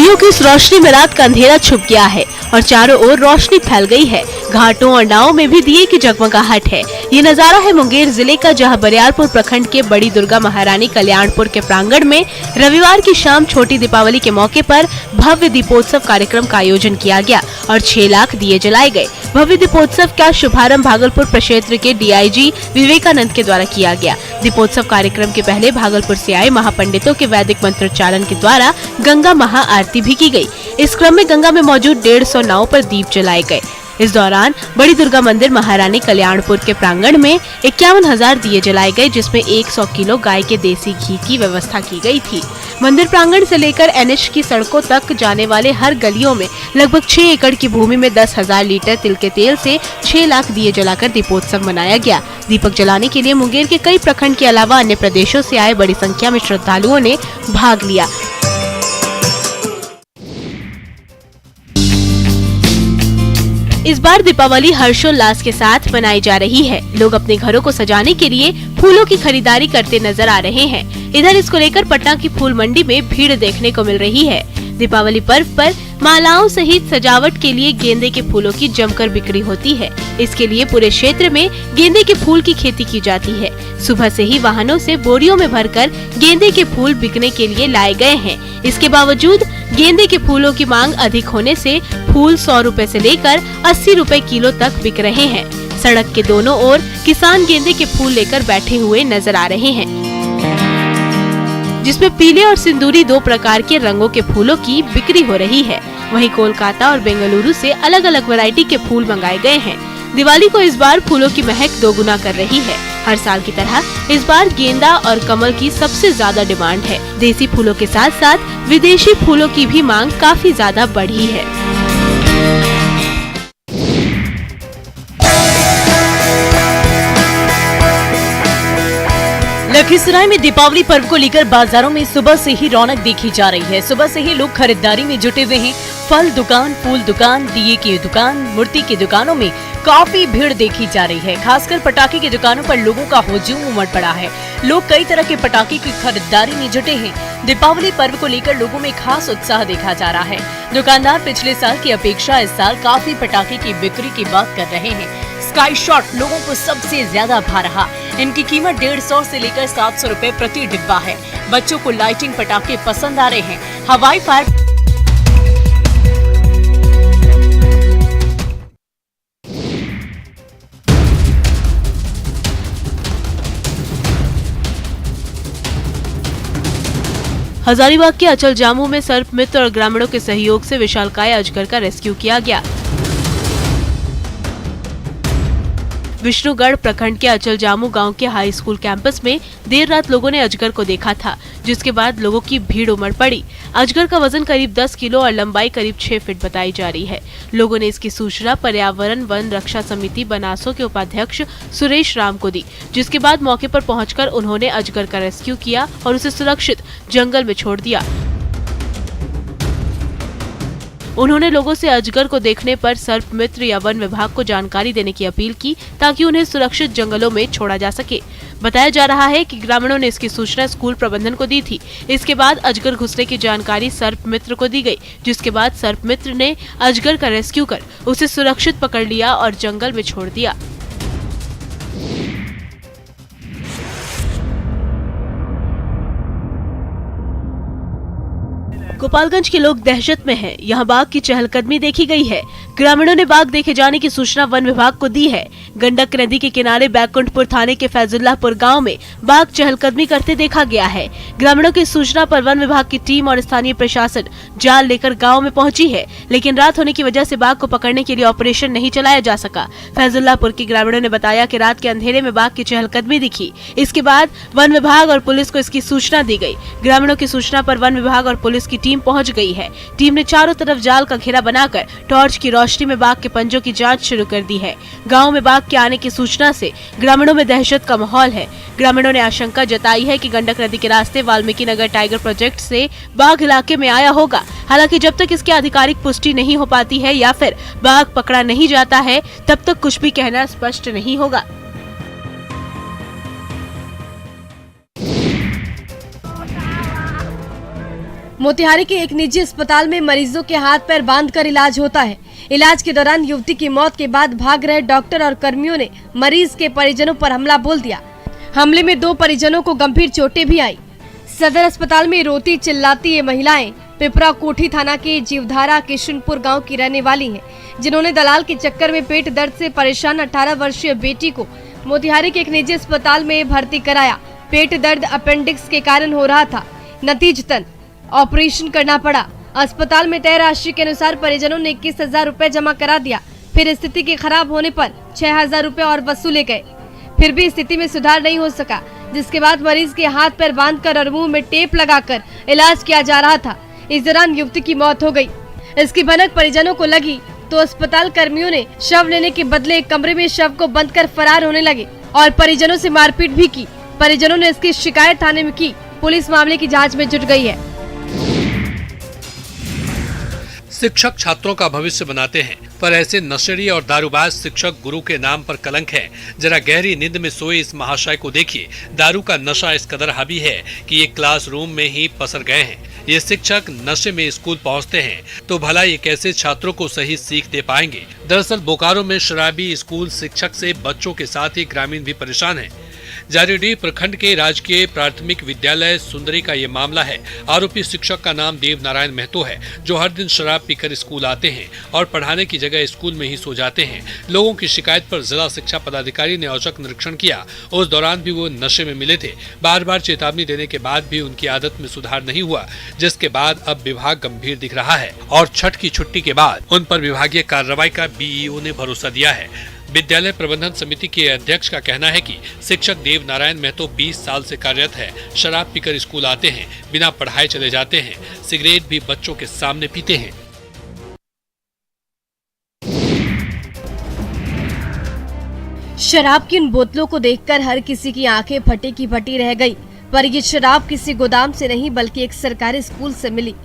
दियों की इस रोशनी में रात का अंधेरा छुप गया है और चारों ओर रोशनी फैल गई है। घाटों और नावों में भी दिए की जगमगाहट है। ये नजारा है मुंगेर जिले का, जहां बरियारपुर प्रखंड के बड़ी दुर्गा महारानी कल्याणपुर के प्रांगण में रविवार की शाम छोटी दीपावली के मौके पर भव्य दीपोत्सव कार्यक्रम का आयोजन किया गया और 6 लाख दिए जलाए गए। भव्य दीपोत्सव का शुभारंभ भागलपुर प्रक्षेत्र के डीआईजी विवेकानंद के द्वारा किया गया। दीपोत्सव कार्यक्रम के पहले भागलपुर से आए महापंडितों के वैदिक मंत्रोच्चारण के द्वारा गंगा महाआरती भी की गई। इस क्रम में गंगा में मौजूद 150 नाव पर दीप जलाए गए। इस दौरान बड़ी दुर्गा मंदिर महारानी कल्याणपुर के प्रांगण में 51,000 दिए जलाए गए, जिसमें 100 किलो गाय के देसी घी की व्यवस्था की गई थी। मंदिर प्रांगण से लेकर एनएच की सड़कों तक जाने वाले हर गलियों में लगभग 6 एकड़ की भूमि में 10,000 लीटर तिल के तेल से 6 लाख दिए जलाकर दीपोत्सव मनाया गया। दीपक जलाने के लिए मुंगेर के कई प्रखंड के अलावा अन्य प्रदेशों से आए बड़ी संख्या में श्रद्धालुओं ने भाग लिया। इस बार दीपावली हर्षोल्लास के साथ मनाई जा रही है। लोग अपने घरों को सजाने के लिए फूलों की खरीदारी करते नजर आ रहे हैं। इधर इसको लेकर पटना की फूल मंडी में भीड़ देखने को मिल रही है। दीपावली पर्व पर मालाओं सहित सजावट के लिए गेंदे के फूलों की जमकर बिक्री होती है। इसके लिए पूरे क्षेत्र में गेंदे के फूल की खेती की जाती है। सुबह से ही वाहनों से बोरियों में भरकर गेंदे के फूल बिकने के लिए लाए गए हैं। इसके बावजूद गेंदे के फूलों की मांग अधिक होने से फूल 100 रुपए से लेकर 80 रुपए किलो तक बिक रहे हैं। सड़क के दोनों ओर किसान गेंदे के फूल लेकर बैठे हुए नजर आ रहे हैं, जिसमें पीले और सिंदूरी 2 प्रकार के रंगों के फूलों की बिक्री हो रही है। वहीं कोलकाता और बेंगलुरु से अलग अलग वैरायटी के फूल मंगाए गए हैं। दिवाली को इस बार फूलों की महक दोगुना कर रही है। हर साल की तरह इस बार गेंदा और कमल की सबसे ज्यादा डिमांड है। देसी फूलों के साथ साथ विदेशी फूलों की भी मांग काफी ज्यादा बढ़ी है। लखीसराय में दीपावली पर्व को लेकर बाजारों में सुबह से ही रौनक देखी जा रही है। सुबह से ही लोग खरीदारी में जुटे हुए हैं। फल दुकान, फूल दुकान, दिए की दुकान, मूर्ति की दुकानों में काफी भीड़ देखी जा रही है। खासकर पटाखे की दुकानों पर लोगों का हुजूम उमड़ पड़ा है। लोग कई तरह के पटाखे की खरीदारी में जुटे हैं। दीपावली पर्व को लेकर लोगों में खास उत्साह देखा जा रहा है। दुकानदार पिछले साल की अपेक्षा इस साल काफी पटाखे की बिक्री की बात कर रहे हैं। स्काई शॉट लोगों को सबसे ज्यादा भा रहा। इनकी कीमत 150 से लेकर 700 रुपए प्रति डिब्बा है। बच्चों को लाइटिंग पटाखे पसंद आ रहे हैं। हवाई फायर हजारीबाग के अचल जामू में सर्प मित्र और ग्रामीणों के सहयोग से विशालकाय अजगर का रेस्क्यू किया गया। विष्णुगढ़ प्रखंड के अचल जामू गांव के हाई स्कूल कैंपस में देर रात लोगों ने अजगर को देखा था, जिसके बाद लोगों की भीड़ उमड़ पड़ी। अजगर का वजन करीब 10 किलो और लंबाई करीब 6 फीट बताई जा रही है। लोगों ने इसकी सूचना पर्यावरण वन रक्षा समिति बनासो के उपाध्यक्ष सुरेश राम को दी, जिसके बाद मौके पर पहुंचकर उन्होंने अजगर का रेस्क्यू किया और उसे सुरक्षित जंगल में छोड़ दिया। उन्होंने लोगों से अजगर को देखने पर सर्प मित्र या वन विभाग को जानकारी देने की अपील की, ताकि उन्हें सुरक्षित जंगलों में छोड़ा जा सके। बताया जा रहा है कि ग्रामीणों ने इसकी सूचना स्कूल प्रबंधन को दी थी। इसके बाद अजगर घुसने की जानकारी सर्प मित्र को दी गई, जिसके बाद सर्प मित्र ने अजगर का रेस्क्यू कर उसे सुरक्षित पकड़ लिया और जंगल में छोड़ दिया। गोपालगंज के लोग दहशत में हैं। यहाँ बाघ की चहलकदमी देखी गई है। ग्रामीणों ने बाघ देखे जाने की सूचना वन विभाग को दी है। गंडक नदी के किनारे बैकुंठपुर थाने के फैजुल्लाहपुर गांव में बाघ चहलकदमी करते देखा गया है। ग्रामीणों की सूचना पर वन विभाग की टीम और स्थानीय प्रशासन जाल लेकर गाँव में पहुंची है, लेकिन रात होने की वजह से बाघ को पकड़ने के लिए ऑपरेशन नहीं चलाया जा सका। फैजुल्लाहपुर के ग्रामीणों ने बताया कि रात के अंधेरे में बाघ की चहलकदमी दिखी। इसके बाद वन विभाग और पुलिस को इसकी सूचना दी गई। ग्रामीणों की सूचना पर वन विभाग और पुलिस की टीम पहुंच गई है। टीम ने चारों तरफ जाल का घेरा बनाकर टॉर्च की रोशनी में बाघ के पंजों की जांच शुरू कर दी है। गांव में बाघ के आने की सूचना से ग्रामीणों में दहशत का माहौल है। ग्रामीणों ने आशंका जताई है कि गंडक नदी के रास्ते वाल्मीकि नगर टाइगर प्रोजेक्ट से बाघ इलाके में आया होगा। हालांकि जब तक इसकी आधिकारिक पुष्टि नहीं हो पाती है या फिर बाघ पकड़ा नहीं जाता है, तब तक कुछ भी कहना स्पष्ट नहीं होगा। मोतिहारी के एक निजी अस्पताल में मरीजों के हाथ पैर बांधकर इलाज होता है। इलाज के दौरान युवती की मौत के बाद भाग रहे डॉक्टर और कर्मियों ने मरीज के परिजनों पर हमला बोल दिया। हमले में 2 परिजनों को गंभीर चोटें भी आई। सदर अस्पताल में रोती चिल्लाती ये महिलाएं पिपरा कोठी थाना के जीवधारा किशनपुर गांव की रहने वाली हैं, जिन्होंने दलाल के चक्कर में पेट दर्द से परेशान 18 वर्षीय बेटी को मोतिहारी के एक निजी अस्पताल में भर्ती कराया। पेट दर्द अपेंडिक्स के कारण हो रहा था, नतीजतन ऑपरेशन करना पड़ा। अस्पताल में तय राशि के अनुसार परिजनों ने 21,000 रुपए जमा करा दिया। फिर स्थिति के खराब होने पर 6,000 रुपए और वसूले गए, फिर भी स्थिति में सुधार नहीं हो सका, जिसके बाद मरीज के हाथ पैर बांधकर और मुंह में टेप लगाकर इलाज किया जा रहा था। इस दौरान युवती की मौत हो गई। इसकी भनक परिजनों को लगी तो अस्पताल कर्मियों ने शव लेने के बदले एक कमरे में शव को बंद कर फरार होने लगे और परिजनों से मारपीट भी की। परिजनों ने इसकी शिकायत थाने में की। पुलिस मामले की जांच में जुट गई है। शिक्षक छात्रों का भविष्य बनाते हैं, पर ऐसे नशेड़ी और दारूबाज शिक्षक गुरु के नाम पर कलंक है। जरा गहरी नींद में सोए इस महाशय को देखिए। दारू का नशा इस कदर हावी है कि ये क्लासरूम में ही पसर गए हैं। ये शिक्षक नशे में स्कूल पहुंचते हैं तो भला ये कैसे छात्रों को सही सीख दे पाएंगे। दरअसल बोकारो में शराबी स्कूल शिक्षक से बच्चों के साथ ही ग्रामीण भी परेशान हैं। जारीडीह प्रखंड के राजकीय प्राथमिक विद्यालय सुंदरी का ये मामला है। आरोपी शिक्षक का नाम देव नारायण महतो है, जो हर दिन शराब पीकर स्कूल आते हैं और पढ़ाने की जगह स्कूल में ही सो जाते हैं। लोगों की शिकायत पर जिला शिक्षा पदाधिकारी ने औचक निरीक्षण किया। उस दौरान भी वो नशे में मिले थे। बार बार चेतावनी देने के बाद भी उनकी आदत में सुधार नहीं हुआ, जिसके बाद अब विभाग गंभीर दिख रहा है और छठ की छुट्टी के बाद उन पर विभागीय कार्रवाई का बीईओ ने भरोसा दिया है। विद्यालय प्रबंधन समिति के अध्यक्ष का कहना है कि शिक्षक देव नारायण महतो 20 साल से कार्यरत है। शराब पीकर स्कूल आते हैं, बिना पढ़ाए चले जाते हैं, सिगरेट भी बच्चों के सामने पीते हैं। शराब की उन बोतलों को देखकर हर किसी की आंखें फटी की फटी रह गई। पर ये शराब किसी गोदाम से नहीं बल्कि एक सरकारी स्कूल से मिली।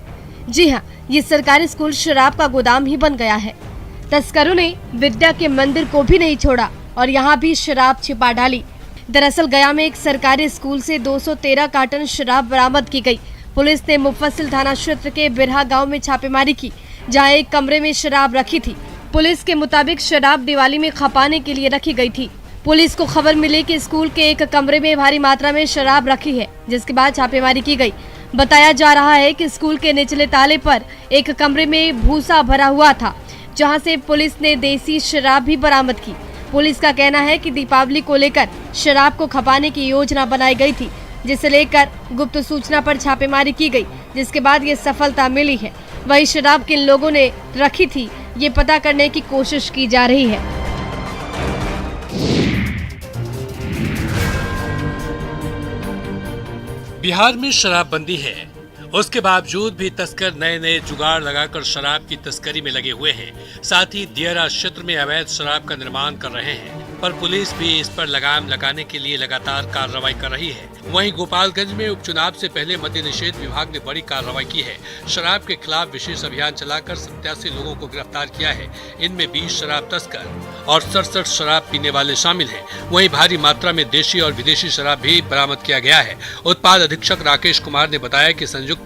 जी हाँ, ये सरकारी स्कूल शराब का गोदाम ही बन गया है। तस्करों ने विद्या के मंदिर को भी नहीं छोड़ा और यहाँ भी शराब छिपा डाली। दरअसल गया में एक सरकारी स्कूल से 213 कार्टन शराब बरामद की गई। पुलिस ने मुफस्सिल थाना क्षेत्र के बिरहा गांव में छापेमारी की, जहां एक कमरे में शराब रखी थी। पुलिस के मुताबिक शराब दिवाली में खपाने के लिए रखी गई थी। पुलिस को खबर मिली कि स्कूल के एक कमरे में भारी मात्रा में शराब रखी है, जिसके बाद छापेमारी की गई। बताया जा रहा है कि स्कूल के निचले ताले पर एक कमरे में भूसा भरा हुआ था, जहां से पुलिस ने देसी शराब भी बरामद की। पुलिस का कहना है कि दीपावली को लेकर शराब को खपाने की योजना बनाई गई थी, जिसे लेकर गुप्त सूचना पर छापेमारी की गई, जिसके बाद ये सफलता मिली है। वही शराब किन लोगों ने रखी थी, ये पता करने की कोशिश की जा रही है। बिहार में शराबबंदी है, उसके बावजूद भी तस्कर नए नए जुगाड़ लगाकर शराब की तस्करी में लगे हुए हैं। साथ ही दियारा क्षेत्र में अवैध शराब का निर्माण कर रहे हैं, पर पुलिस भी इस पर लगाम लगाने के लिए लगातार कार्रवाई कर रही है। वहीं गोपालगंज में उपचुनाव से पहले मद्य निषेध विभाग ने बड़ी कार्रवाई की है। शराब के खिलाफ विशेष अभियान चलाकर 87 लोगों को गिरफ्तार किया है। इनमें 20 शराब तस्कर और 67 शराब पीने वाले शामिल हैं। वहीं भारी मात्रा में देशी और विदेशी शराब भी बरामद किया गया है। उत्पाद अधीक्षक राकेश कुमार ने बताया कि संयुक्त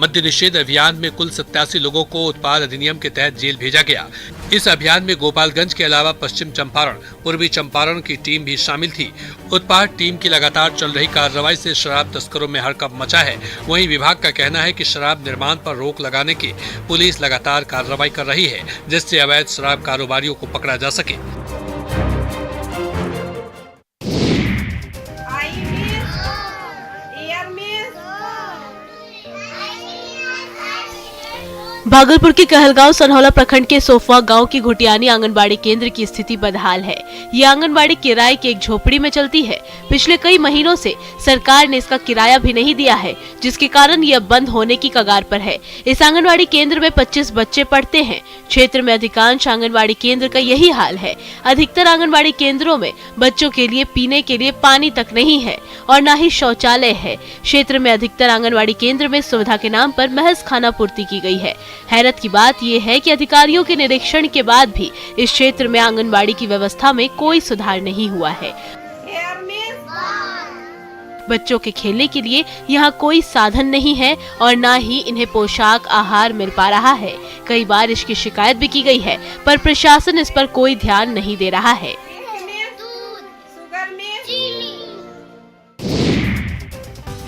मद्य निषेध अभियान में कुल 87 लोगों को उत्पाद अधिनियम के तहत जेल भेजा गया। इस अभियान में गोपालगंज के अलावा पश्चिम चंपारण, पूर्वी चंपारण की टीम भी शामिल थी। उत्पाद टीम की लगातार चल रही कार्रवाई से शराब तस्करों में हड़कंप मचा है। वहीं विभाग का कहना है कि शराब निर्माण पर रोक लगाने की पुलिस लगातार कार्रवाई कर रही है, जिससे अवैध शराब कारोबारियों को पकड़ा जा सके। भागलपुर के कहलगांव सनहौला प्रखंड के सोफवा गांव की घुटियानी आंगनबाड़ी केंद्र की स्थिति बदहाल है। ये आंगनबाड़ी किराए की एक झोपड़ी में चलती है। पिछले कई महीनों से सरकार ने इसका किराया भी नहीं दिया है, जिसके कारण यह बंद होने की कगार पर है। इस आंगनबाड़ी केंद्र में 25 बच्चे पढ़ते हैं। क्षेत्र में अधिकांश आंगनबाड़ी केंद्र का यही हाल है। अधिकतर आंगनबाड़ी केंद्रों में बच्चों के लिए पीने के लिए पानी तक नहीं है और न ही शौचालय है। क्षेत्र में अधिकतर आंगनबाड़ी केंद्र में सुविधा के नाम पर महज खाना पूर्ति की गई है। हैरत की बात यह है कि अधिकारियों के निरीक्षण के बाद भी इस क्षेत्र में आंगनबाड़ी की व्यवस्था में कोई सुधार नहीं हुआ है। बच्चों के खेलने के लिए यहाँ कोई साधन नहीं है और न ही इन्हें पोशाक आहार मिल पा रहा है। कई बार इसकी शिकायत भी की गई है, पर प्रशासन इस पर कोई ध्यान नहीं दे रहा है।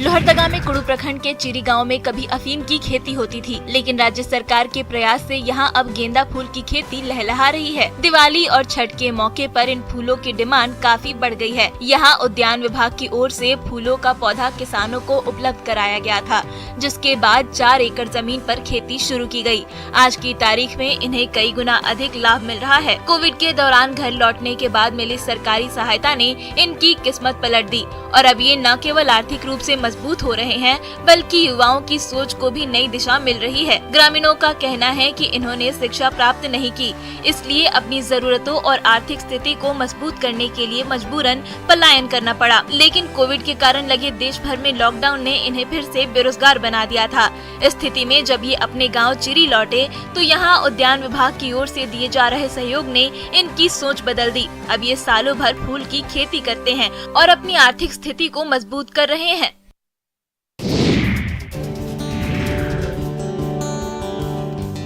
लोहरदगा में कुड़ू प्रखंड के चिरी गांव में कभी अफीम की खेती होती थी, लेकिन राज्य सरकार के प्रयास से यहां अब गेंदा फूल की खेती लहलहा रही है। दिवाली और छठ के मौके पर इन फूलों की डिमांड काफी बढ़ गई है। यहां उद्यान विभाग की ओर से फूलों का पौधा किसानों को उपलब्ध कराया गया था, जिसके बाद 4 एकड़ जमीन पर खेती शुरू की गई। आज की तारीख में इन्हें कई गुना अधिक लाभ मिल रहा है। कोविड के दौरान घर लौटने के बाद मिली सरकारी सहायता ने इनकी किस्मत पलट दी और अब ये न केवल आर्थिक रूप से मजबूत हो रहे हैं, बल्कि युवाओं की सोच को भी नई दिशा मिल रही है। ग्रामीणों का कहना है कि इन्होंने शिक्षा प्राप्त नहीं की, इसलिए अपनी जरूरतों और आर्थिक स्थिति को मजबूत करने के लिए मजबूरन पलायन करना पड़ा। लेकिन कोविड के कारण लगे देश भर में लॉकडाउन ने इन्हें फिर से बेरोजगार बना दिया था। इस स्थिति में जब ये अपने गाँव चिरी लौटे तो यहाँ उद्यान विभाग की ओर से दिए जा रहे सहयोग ने इनकी सोच बदल दी। अब ये सालों भर फूल की खेती करते हैं और अपनी आर्थिक स्थिति को मजबूत कर रहे हैं।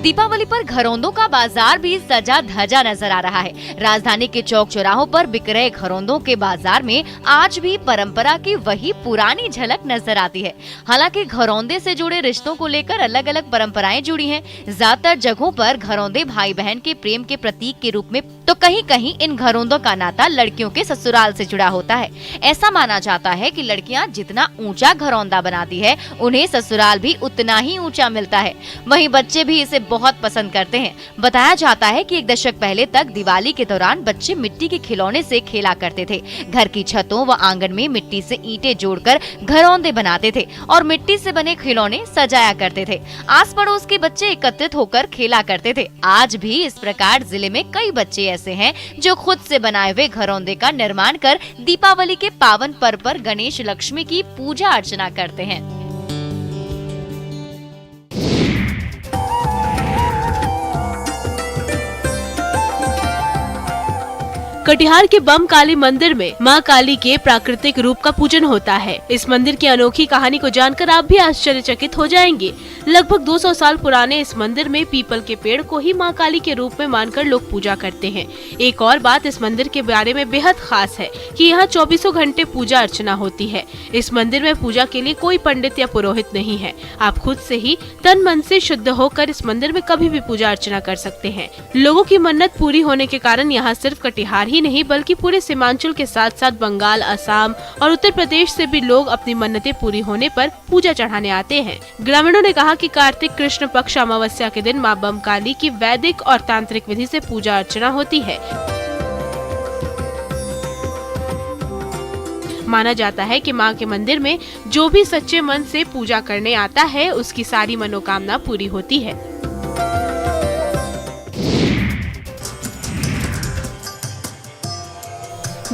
दीपावली पर घरौंदों का बाजार भी सजा धजा नजर आ रहा है। राजधानी के चौक चौराहों पर बिक रहे घरौंदों के बाजार में आज भी परंपरा की वही पुरानी झलक नजर आती है। हालांकि घरौंदे से जुड़े रिश्तों को लेकर अलग अलग परंपराएं जुड़ी हैं। ज्यादातर जगहों पर घरौंदे भाई बहन के प्रेम के प्रतीक के रूप में, तो कहीं कहीं इन घरौंदों का नाता लड़कियों के ससुराल से जुड़ा होता है। ऐसा माना जाता है कि लड़कियां जितना ऊंचा घरौंदा बनाती है, उन्हें ससुराल भी उतना ही ऊंचा मिलता है। वहीं बच्चे भी इसे बहुत पसंद करते हैं। बताया जाता है कि 1 दशक पहले तक दिवाली के दौरान बच्चे मिट्टी के खिलौने से खेला करते थे। घर की छतों व आंगन में मिट्टी से ईंटें जोड़कर घरौंदे बनाते थे और मिट्टी से बने खिलौने सजाया करते थे। आस पड़ोस के बच्चे एकत्रित होकर खेला करते थे। आज भी इस प्रकार जिले में कई बच्चे ऐसे हैं जो खुद से बनाए हुए घरौंदे का निर्माण कर दीपावली के पावन पर्व पर गणेश लक्ष्मी की पूजा अर्चना करते हैं। कटिहार के बम काली मंदिर में मां काली के प्राकृतिक रूप का पूजन होता है। इस मंदिर की अनोखी कहानी को जानकर आप भी आश्चर्यचकित हो जाएंगे। लगभग 200 साल पुराने इस मंदिर में पीपल के पेड़ को ही मां काली के रूप में मानकर लोग पूजा करते हैं। एक और बात इस मंदिर के बारे में बेहद खास है कि यहाँ 24 घंटे पूजा अर्चना होती है। इस मंदिर में पूजा के लिए कोई पंडित या पुरोहित नहीं है। आप खुद से ही तन मन से शुद्ध होकर इस मंदिर में कभी भी पूजा अर्चना कर सकते हैं। लोगों की मन्नत पूरी होने के कारण यहाँ सिर्फ कटिहार ही नहीं बल्कि पूरे सीमांचल के साथ साथ बंगाल, असम और उत्तर प्रदेश से भी लोग अपनी मन्नतें पूरी होने पर पूजा चढ़ाने आते हैं। ग्रामीणों ने कहा कि कार्तिक कृष्ण पक्ष अमावस्या के दिन मां बम काली की वैदिक और तांत्रिक विधि से पूजा अर्चना होती है। माना जाता है कि मां के मंदिर में जो भी सच्चे मन से पूजा करने आता है उसकी सारी मनोकामना पूरी होती है।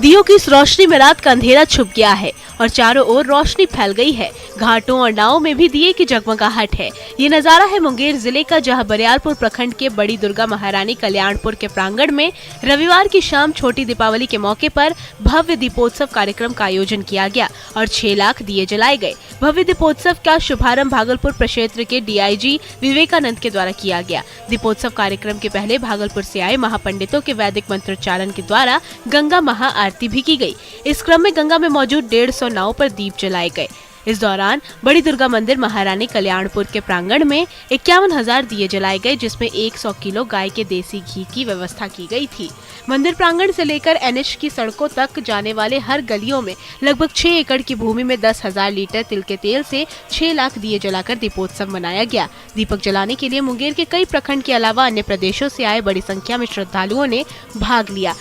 दियों की इस रोशनी में रात का अंधेरा छुप गया है और चारों ओर रोशनी फैल गई है। घाटों और नावों में भी दिए की जगमगाहट है। ये नजारा है मुंगेर जिले का, जहां बरियारपुर प्रखंड के बड़ी दुर्गा महारानी कल्याणपुर के प्रांगण में रविवार की शाम छोटी दीपावली के मौके पर भव्य दीपोत्सव कार्यक्रम का आयोजन किया गया और 6 लाख दिए जलाए गए। भव्य दीपोत्सव का शुभारंभ भागलपुर प्रक्षेत्र के DIG विवेकानंद के द्वारा किया गया। दीपोत्सव कार्यक्रम के पहले भागलपुर से आए महापंडितों के वैदिक मंत्रोच्चारण के द्वारा गंगा महाआरती भी की गई। इस क्रम में गंगा में मौजूद 150 नाव पर दीप जलाए गए। इस दौरान बड़ी दुर्गा मंदिर महारानी कल्याणपुर के प्रांगण में 51,000 दिए जलाए गए, जिसमें 100 किलो गाय के देसी घी की व्यवस्था की गई थी। मंदिर प्रांगण से लेकर NH की सड़कों तक जाने वाले हर गलियों में लगभग 6 एकड़ की भूमि में 10,000 लीटर तिल के तेल से 6 लाख दिए जलाकर दीपोत्सव मनाया गया। दीपक जलाने के लिए मुंगेर के कई प्रखंड के अलावा अन्य प्रदेशों से आए बड़ी संख्या में श्रद्धालुओं ने भाग लिया।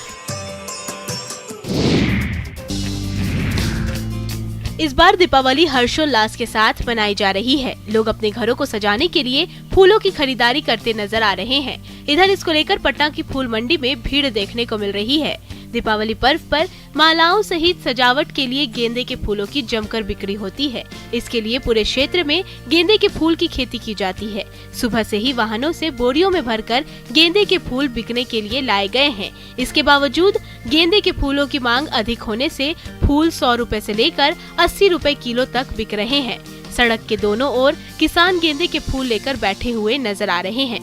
इस बार दीपावली हर्षोल्लास के साथ मनाई जा रही है। लोग अपने घरों को सजाने के लिए फूलों की खरीदारी करते नजर आ रहे हैं। इधर इसको लेकर पटना की फूल मंडी में भीड़ देखने को मिल रही है। दीपावली पर्व पर मालाओं सहित सजावट के लिए गेंदे के फूलों की जमकर बिक्री होती है। इसके लिए पूरे क्षेत्र में गेंदे के फूल की खेती की जाती है। सुबह से ही वाहनों से बोरियों में भरकर गेंदे के फूल बिकने के लिए लाए गए हैं। इसके बावजूद गेंदे के फूलों की मांग अधिक होने से फूल 100 रुपए से लेकर 80 रुपए किलो तक बिक रहे हैं। सड़क के दोनों ओर किसान गेंदे के फूल लेकर बैठे हुए नजर आ रहे हैं,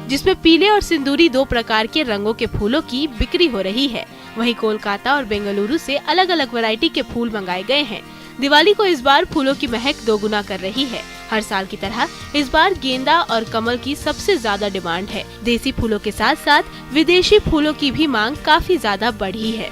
जिसमें पीले और सिंदूरी 2 प्रकार के रंगों के फूलों की बिक्री हो रही है। वहीं कोलकाता और बेंगलुरु से अलग अलग वैरायटी के फूल मंगाए गए हैं। दिवाली को इस बार फूलों की महक दोगुना कर रही है। हर साल की तरह इस बार गेंदा और कमल की सबसे ज्यादा डिमांड है। देसी फूलों के साथ साथ विदेशी फूलों की भी मांग काफी ज्यादा बढ़ी है।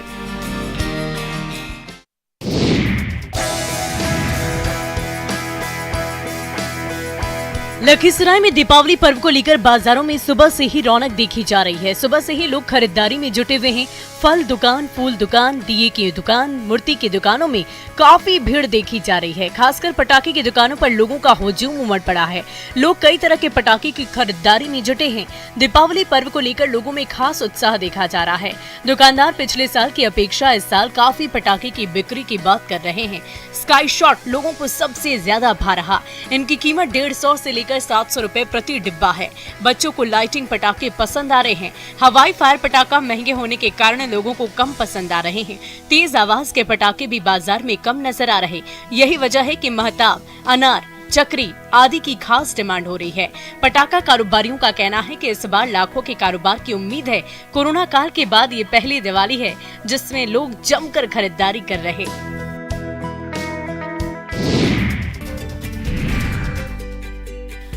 लखीसराय में दीपावली पर्व को लेकर बाजारों में सुबह से ही रौनक देखी जा रही है। सुबह से ही लोग खरीदारी में जुटे हुए हैं। फल दुकान, फूल दुकान, दिए की दुकान, मूर्ति की दुकानों में काफी भीड़ देखी जा रही है। खासकर पटाखे की दुकानों पर लोगों का हुजूम उमड़ पड़ा है। लोग कई तरह के पटाखे की खरीदारी में जुटे हैं। दीपावली पर्व को लेकर लोगों में खास उत्साह देखा जा रहा है। दुकानदार पिछले साल की अपेक्षा इस साल काफी पटाखे की बिक्री की बात कर रहे हैं। स्काई शॉट लोगों को सबसे ज्यादा भा रहा। इनकी कीमत 150 से लेकर 700 रुपए प्रति डिब्बा है। बच्चों को लाइटिंग पटाखे पसंद आ रहे हैं। हवाई फायर पटाखा महंगे होने के कारण लोगों को कम पसंद आ रहे हैं। तेज आवाज के पटाखे भी बाजार में कम नजर आ रहे। यही वजह है कि महताब, अनार, चक्री आदि की खास डिमांड हो रही है। पटाखा कारोबारियों का कहना है कि इस बार लाखों के कारोबार की उम्मीद है। कोरोना काल के बाद ये पहली दिवाली है जिसमें लोग जमकर खरीदारी कर रहे।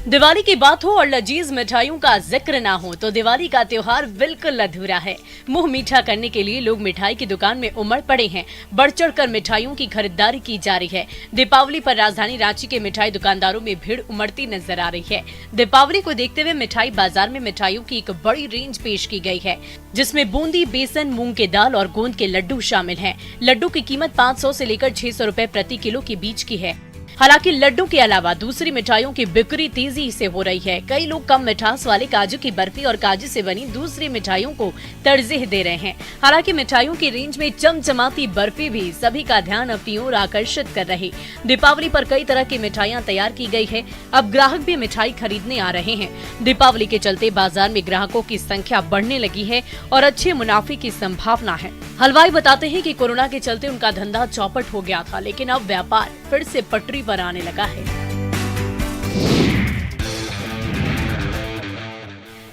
दिवाली की बात हो और लजीज मिठाइयों का जिक्र ना हो तो दिवाली का त्योहार बिल्कुल अधूरा है। मुंह मीठा करने के लिए लोग मिठाई की दुकान में उमड़ पड़े हैं। बढ़ चढ़कर मिठाइयों की खरीदारी की जा रही है। दीपावली पर राजधानी रांची के मिठाई दुकानदारों में भीड़ उमड़ती नजर आ रही है। दीपावली को देखते हुए मिठाई बाजार में मिठाइयों की एक बड़ी रेंज पेश की गई है, जिसमें बूंदी, बेसन, मूंग के दाल और गोंद के लड्डू शामिल हैं। लड्डू की कीमत 500 से लेकर 600 रुपए प्रति किलो के बीच की है। हालांकि लड्डू के अलावा दूसरी मिठाइयों की बिक्री तेजी से हो रही है। कई लोग कम मिठास वाले काजू की बर्फी और काजू से बनी दूसरी मिठाइयों को तरजीह दे रहे हैं। हालांकि मिठाइयों की रेंज में चमचमाती बर्फी भी सभी का ध्यान अपनी ओर आकर्षित कर रही। दीपावली पर कई तरह की मिठाइयां तैयार की गई है। अब ग्राहक भी मिठाई खरीदने आ रहे हैं। दीपावली के चलते बाजार में ग्राहकों की संख्या बढ़ने लगी है और अच्छे मुनाफे की संभावना है। हलवाई बताते हैं कि कोरोना के चलते उनका धंधा चौपट हो गया था, लेकिन अब व्यापार फिर से पटरी पर आने लगा है।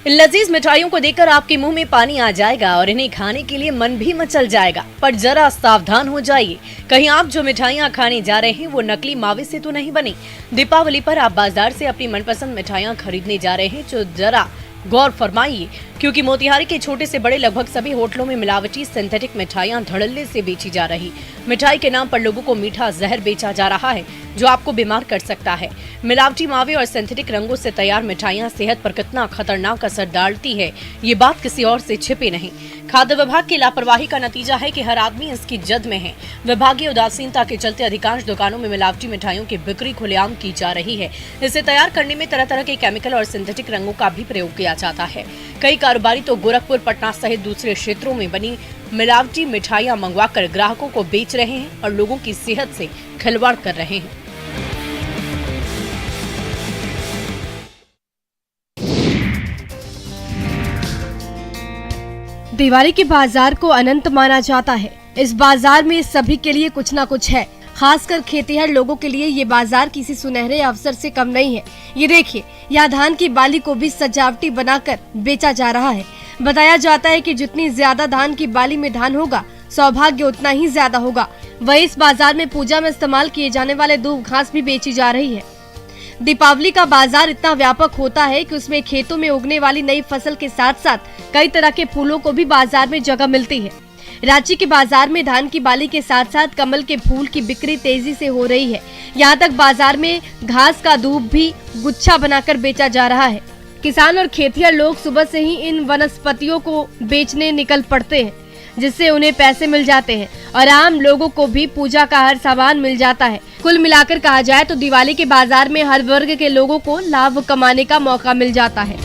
लजीज मिठाइयों को देखकर आपके मुंह में पानी आ जाएगा और इन्हें खाने के लिए मन भी मचल जाएगा, पर जरा सावधान हो जाइए। कहीं आप जो मिठाइयां खाने जा रहे हैं वो नकली मावे से तो नहीं बनी। दीपावली पर आप बाजार से अपनी मनपसंद मिठाइयां खरीदने जा रहे हैं, जो जरा गौर फरमाइए, क्योंकि मोतिहारी के छोटे से बड़े लगभग सभी होटलों में मिलावटी सिंथेटिक मिठाइयां धड़ल्ले से बेची जा रही। मिठाई के नाम पर लोगों को मीठा जहर बेचा जा रहा है, जो आपको बीमार कर सकता है। मिलावटी मावे और सिंथेटिक रंगों से तैयार मिठाइयां सेहत पर कितना खतरनाक असर डालती है, ये बात किसी और से छिपी नहीं। खाद्य विभाग की लापरवाही का नतीजा है कि हर आदमी इसकी जद में है। विभागीय उदासीनता के चलते अधिकांश दुकानों में मिलावटी मिठाइयों की बिक्री खुलेआम की जा रही है। इसे तैयार करने में तरह तरह के केमिकल और सिंथेटिक रंगों का भी प्रयोग किया जाता है। कई कारोबारी तो गोरखपुर, पटना सहित दूसरे क्षेत्रों में बनी मिलावटी मिठाइयां मंगवाकर ग्राहकों को बेच रहे हैं और लोगों की सेहत से खिलवाड़ कर रहे हैं। दिवाली के बाजार को अनंत माना जाता है। इस बाजार में सभी के लिए कुछ न कुछ है। खासकर खेतिहर लोगों के लिए ये बाजार किसी सुनहरे अवसर से कम नहीं है। ये देखिए, यहाँ धान की बाली को भी सजावटी बनाकर बेचा जा रहा है। बताया जाता है कि जितनी ज्यादा धान की बाली में धान होगा, सौभाग्य उतना ही ज्यादा होगा। वही इस बाजार में पूजा में इस्तेमाल किए जाने वाले दूब घास भी बेची जा रही है। दीपावली का बाजार इतना व्यापक होता है कि उसमें खेतों में उगने वाली नई फसल के साथ साथ कई तरह के फूलों को भी बाजार में जगह मिलती है। रांची के बाजार में धान की बाली के साथ साथ कमल के फूल की बिक्री तेजी से हो रही है। यहाँ तक बाजार में घास का दूब भी गुच्छा बनाकर बेचा जा रहा है। किसान और खेतिहर लोग सुबह से ही इन वनस्पतियों को बेचने निकल पड़ते हैं, जिससे उन्हें पैसे मिल जाते हैं और आम लोगों को भी पूजा का हर सामान मिल जाता है। कुल मिलाकर कहा जाए तो दिवाली के बाजार में हर वर्ग के लोगों को लाभ कमाने का मौका मिल जाता है।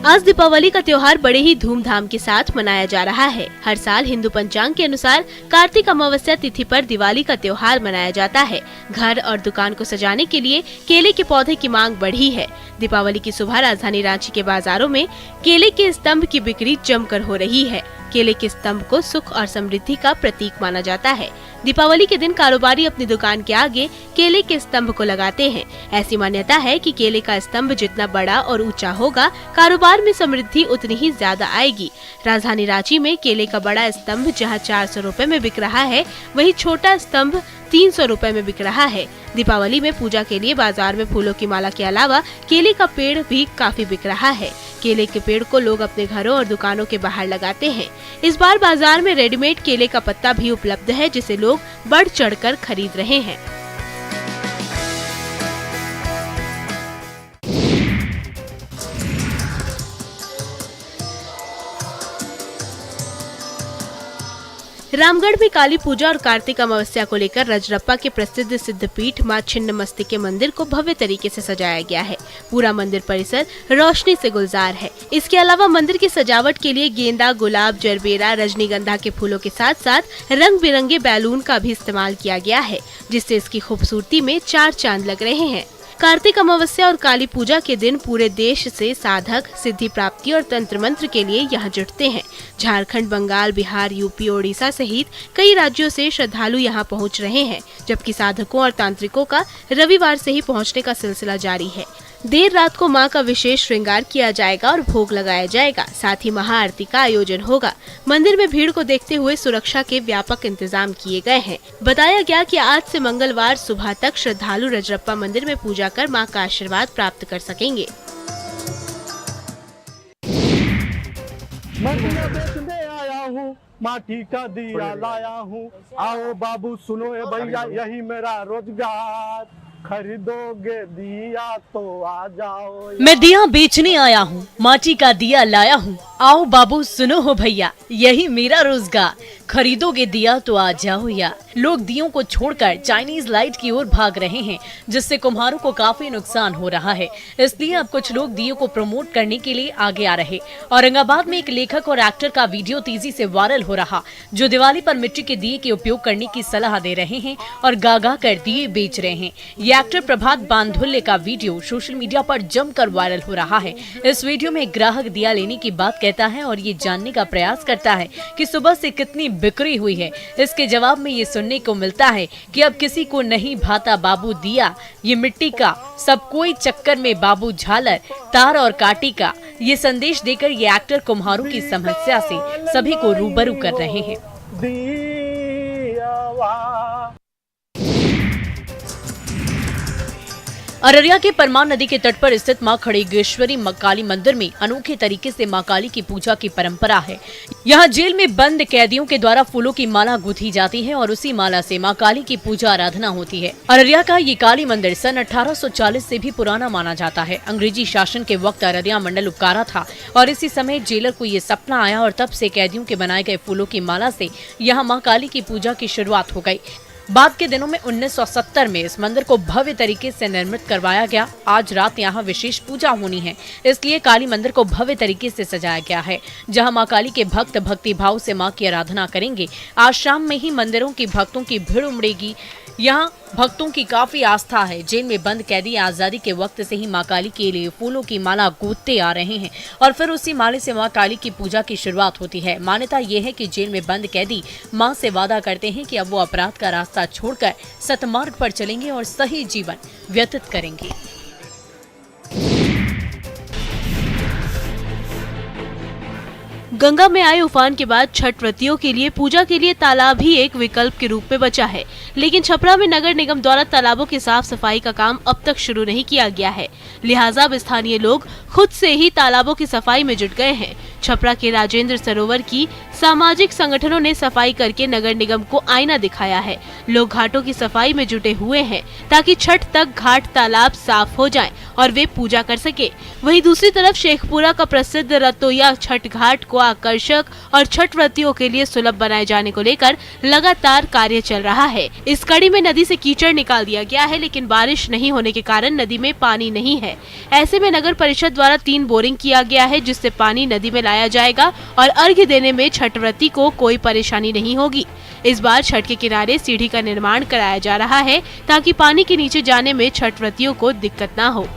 आज दीपावली का त्योहार बड़े ही धूमधाम के साथ मनाया जा रहा है। हर साल हिंदू पंचांग के अनुसार कार्तिक अमावस्या तिथि पर दिवाली का त्योहार मनाया जाता है। घर और दुकान को सजाने के लिए केले के पौधे की मांग बढ़ी है। दीपावली की सुबह राजधानी रांची के बाजारों में केले के स्तंभ की बिक्री जमकर हो रही है। केले के स्तंभ को सुख और समृद्धि का प्रतीक माना जाता है। दीपावली के दिन कारोबारी अपनी दुकान के आगे केले के स्तंभ को लगाते हैं। ऐसी मान्यता है कि केले का स्तंभ जितना बड़ा और ऊंचा होगा, कारोबार में समृद्धि उतनी ही ज्यादा आएगी। राजधानी रांची में केले का बड़ा स्तंभ जहां 400 रुपए में बिक रहा है, वहीं छोटा स्तंभ 300 रुपए में बिक रहा है। दीपावली में पूजा के लिए बाजार में फूलों की माला के अलावा केले का पेड़ भी काफी बिक रहा है। केले के पेड़ को लोग अपने घरों और दुकानों के बाहर लगाते हैं। इस बार बाजार में रेडीमेड केले का पत्ता भी उपलब्ध है, जिसे लोग बढ़ चढ़कर खरीद रहे हैं। रामगढ़ में काली पूजा और कार्तिक अमावस्या को लेकर रजरप्पा के प्रसिद्ध सिद्धपीठ मां छिन्नमस्तिके मंदिर को भव्य तरीके से सजाया गया है। पूरा मंदिर परिसर रोशनी से गुलजार है। इसके अलावा मंदिर की सजावट के लिए गेंदा, गुलाब, जरबेरा, रजनीगंधा के फूलों के साथ साथ रंग बिरंगे बैलून का भी इस्तेमाल किया गया है, जिससे इसकी खूबसूरती में 4 चांद लग रहे हैं। कार्तिक अमावस्या और काली पूजा के दिन पूरे देश से साधक सिद्धि प्राप्ति और तंत्र मंत्र के लिए यहाँ जुटते हैं। झारखंड, बंगाल, बिहार, यूपी, ओडिशा सहित कई राज्यों से श्रद्धालु यहाँ पहुँच रहे हैं, जबकि साधकों और तांत्रिकों का रविवार से ही पहुँचने का सिलसिला जारी है। देर रात को मां का विशेष श्रृंगार किया जाएगा और भोग लगाया जाएगा। साथ ही महाआरती का आयोजन होगा। मंदिर में भीड़ को देखते हुए सुरक्षा के व्यापक इंतजाम किए गए हैं। बताया गया कि आज से मंगलवार सुबह तक श्रद्धालु रजरप्पा मंदिर में पूजा कर मां का आशीर्वाद प्राप्त कर सकेंगे। माटी का दिया लाया हूँ, आओ बाबू सुनो ए भैया, यही मेरा रोजगार, खरीदोगे दिया तो आ जाओ। मैं दिया बेचने आया हूँ, माटी का दिया लाया हूँ, आओ बाबू सुनो हो भैया, यही मेरा रोजगार, खरीदोगे दिया तो आ जाओ यार। लोग दियों को छोड़कर चाइनीज लाइट की ओर भाग रहे हैं, जिससे कुम्हारों को काफी नुकसान हो रहा है। इसलिए अब कुछ लोग दियों को प्रमोट करने के लिए आगे आ रहे। औरंगाबाद में एक लेखक और एक्टर का वीडियो तेजी से वायरल हो रहा, जो दिवाली पर मिट्टी के दिए के उपयोग करने की सलाह दे रहे हैं और गागा कर दिए बेच रहे हैं। ये एक्टर प्रभात बांधुल्य का वीडियो सोशल मीडिया पर जमकर वायरल हो रहा है। इस वीडियो में ग्राहक दिया लेने की बात कहता है और ये जानने का प्रयास करता है कि सुबह से कितनी बिक्री हुई है। इसके जवाब में ये सुनने को मिलता है कि अब किसी को नहीं भाता बाबू दिया, ये मिट्टी का, सब कोई चक्कर में बाबू झालर, तार और काटी का। ये संदेश देकर ये एक्टर कुम्हारों की समस्या से सभी को रूबरू कर रहे हैं। अररिया के परमान नदी के तट पर स्थित मां खड़गेश्वरी काली मंदिर में अनोखे तरीके से मां काली की पूजा की परंपरा है। यहाँ जेल में बंद कैदियों के द्वारा फूलों की माला गूंथी जाती है और उसी माला से मां काली की पूजा आराधना होती है। अररिया का ये काली मंदिर सन 1840 से भी पुराना माना जाता है। अंग्रेजी शासन के वक्त अररिया मंडल उपकारा था और इसी समय जेलर को ये सपना आया और तब से कैदियों के बनाए गए फूलों की माला से यहाँ मां काली की पूजा की शुरुआत हो गयी। बाद के दिनों में 1970 में इस मंदिर को भव्य तरीके से निर्मित करवाया गया। आज रात यहाँ विशेष पूजा होनी है, इसलिए काली मंदिर को भव्य तरीके से सजाया गया है, जहाँ मां काली के भक्त भक्ति भाव से मां की आराधना करेंगे। आज शाम में ही मंदिरों की भक्तों की भीड़ उमड़ेगी। यहाँ भक्तों की काफी आस्था है। जेल में बंद कैदी आजादी के वक्त से ही मां काली के लिए फूलों की माला गूंथते आ रहे हैं और फिर उसी माले से मां काली की पूजा की शुरुआत होती है। मान्यता ये है कि जेल में बंद कैदी मां से वादा करते हैं कि अब वो अपराध का रास्ता छोड़कर सतमार्ग पर चलेंगे और सही जीवन व्यतीत करेंगे। गंगा में आए उफान के बाद छठ व्रतियों के लिए पूजा के लिए तालाब ही एक विकल्प के रूप में बचा है, लेकिन छपरा में नगर निगम द्वारा तालाबों की साफ सफाई का काम अब तक शुरू नहीं किया गया है। लिहाजा अब स्थानीय लोग खुद से ही तालाबों की सफाई में जुट गए हैं। छपरा के राजेंद्र सरोवर की सामाजिक संगठनों ने सफाई करके नगर निगम को आईना दिखाया है। लोग घाटों की सफाई में जुटे हुए हैं ताकि छठ तक घाट तालाब साफ हो जाएं और वे पूजा कर सके। वहीं दूसरी तरफ शेखपुरा का प्रसिद्ध रतोया छठ घाट को आकर्षक और छठ व्रतियों के लिए सुलभ बनाए जाने को लेकर लगातार कार्य चल रहा है। इस कड़ी में नदी से कीचड़ निकाल दिया गया है, लेकिन बारिश नहीं होने के कारण नदी में पानी नहीं है। ऐसे में नगर परिषद द्वारा 3 बोरिंग किया गया है, जिससे पानी नदी में लाया जाएगा और अर्घ्य देने में छठ व्रती को कोई परेशानी नहीं होगी। इस बार छठ के किनारे सीढ़ी का निर्माण कराया जा रहा है ताकि पानी के नीचे जाने में छठ व्रतियों को दिक्कत न हो।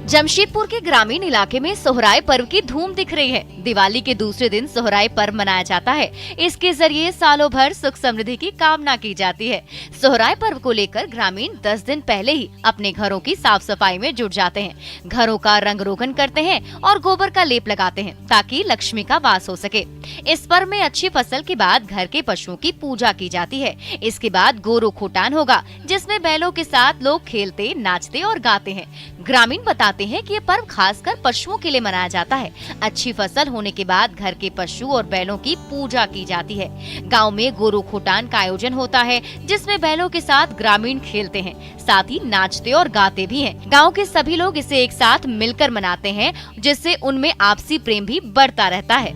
जमशेदपुर के ग्रामीण इलाके में सोहराय पर्व की धूम दिख रही है। दिवाली के दूसरे दिन सोहराय पर्व मनाया जाता है। इसके जरिए सालों भर सुख समृद्धि की कामना की जाती है। सोहराय पर्व को लेकर ग्रामीण 10 दिन पहले ही अपने घरों की साफ सफाई में जुट जाते हैं। घरों का रंग रोगन करते हैं और गोबर का लेप लगाते हैं ताकि लक्ष्मी का वास हो सके। इस पर्व में अच्छी फसल के बाद घर के पशुओं की पूजा की जाती है। इसके बाद गोरू खोटान होगा, जिसमें बैलों के साथ लोग खेलते, नाचते और गाते हैं। ग्रामीण बताते हैं कि ये पर्व खासकर पशुओं के लिए मनाया जाता है। अच्छी फसल होने के बाद घर के पशु और बैलों की पूजा की जाती है। गांव में गोरू खोटान का आयोजन होता है, जिसमें बैलों के साथ ग्रामीण खेलते हैं, साथ ही नाचते और गाते भी हैं। गांव के सभी लोग इसे एक साथ मिलकर मनाते हैं, जिससे उनमें आपसी प्रेम भी बढ़ता रहता है।